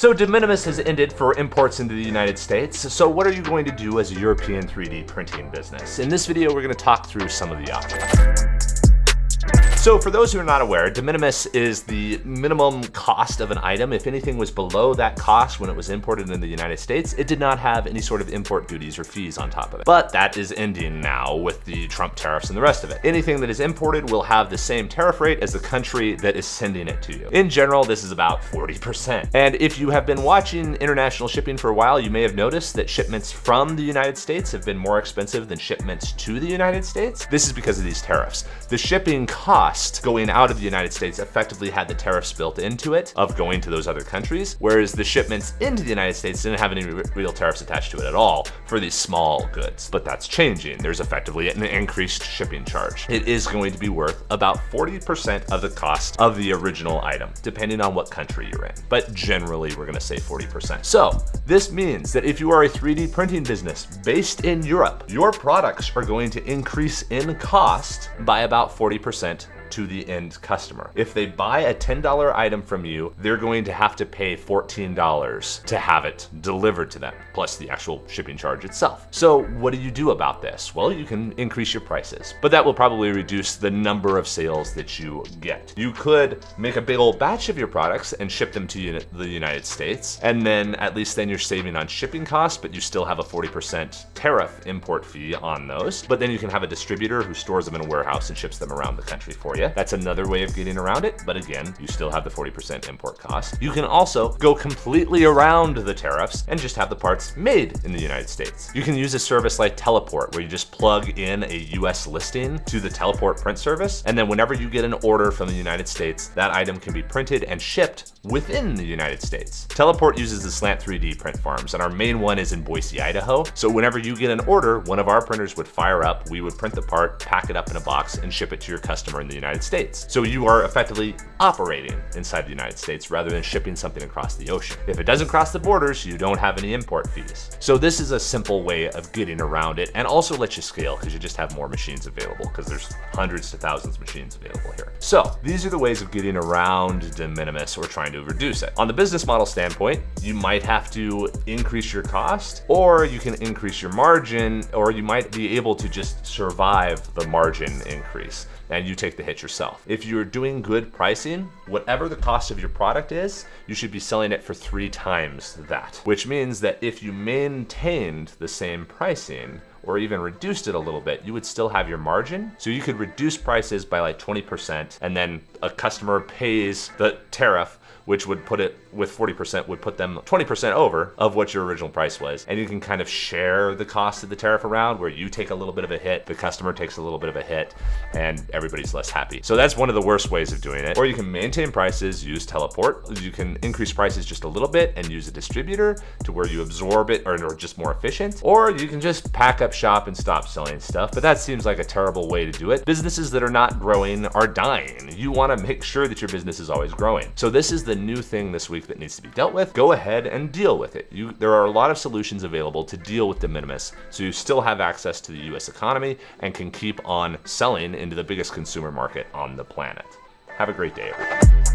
So de minimis has ended for imports into the United States. So what are you going to do as a European 3D printing business? In this video, we're going to talk through some of the options. So for those who are not aware, de minimis is the minimum cost of an item. If anything was below that cost when it was imported into the United States, it did not have any sort of import duties or fees on top of it. But that is ending now with the Trump tariffs and the rest of it. Anything that is imported will have the same tariff rate as the country that is sending it to you. In general, this is about 40%. And if you have been watching international shipping for a while, you may have noticed that shipments from the United States have been more expensive than shipments to the United States. This is because of these tariffs. The shipping cost going out of the United States effectively had the tariffs built into it of going to those other countries, whereas the shipments into the United States didn't have any real tariffs attached to it at all for these small goods. But that's changing. There's effectively an increased shipping charge. It is going to be worth about 40% of the cost of the original item, depending on what country you're in. But generally, we're going to say 40%. So this means that if you are a 3D printing business based in Europe, your products are going to increase in cost by about 40% to the end customer. If they buy a $10 item from you, they're going to have to pay $14 to have it delivered to them, plus the actual shipping charge itself. So what do you do about this? Well, you can increase your prices, but that will probably reduce the number of sales that you get. You could make a big old batch of your products and ship them to the United States, and then at least then you're saving on shipping costs, but you still have a 40% tariff import fee on those. But then you can have a distributor who stores them in a warehouse and ships them around the country for you. That's another way of getting around it, but again, you still have the 40% import cost. You can also go completely around the tariffs and just have the parts made in the United States. You can use a service like Teleport, where you just plug in a US listing to the Teleport print service, and then whenever you get an order from the United States, that item can be printed and shipped within the United States. Teleport uses the Slant 3D print farms, and our main one is in Boise, Idaho. So whenever you get an order, one of our printers would fire up, we would print the part, pack it up in a box, and ship it to your customer in the United States. So you are effectively operating inside the United States rather than shipping something across the ocean. If it doesn't cross the borders, you don't have any import fees. So this is a simple way of getting around it, and also lets you scale because you just have more machines available, because there's hundreds to thousands of machines available here. So these are the ways of getting around de minimis or trying to reduce it. On the business model standpoint, you might have to increase your cost, or you can increase your margin, or you might be able to just survive the margin increase and you take the hit yourself. If you're doing good pricing, whatever the cost of your product is, you should be selling it for 3 times that, which means that if you maintained the same pricing or even reduced it a little bit, you would still have your margin. So you could reduce prices by like 20%, and then a customer pays the tariff, which would put it with 40%, would put them 20% over of what your original price was. And you can kind of share the cost of the tariff around, where you take a little bit of a hit, the customer takes a little bit of a hit, and everybody's less happy. So that's one of the worst ways of doing it. Or you can maintain prices, use Teleport. You can increase prices just a little bit and use a distributor to where you absorb it, or just more efficient. Or you can just pack up shop and stop selling stuff, but that seems like a terrible way to do it. Businesses that are not growing are dying. You want to make sure that your business is always growing. So this is the new thing this week that needs to be dealt with. Go ahead and deal with it. There are a lot of solutions available to deal with de minimis, so you still have access to the US economy and can keep on selling into the biggest consumer market on the planet. Have a great day, everybody.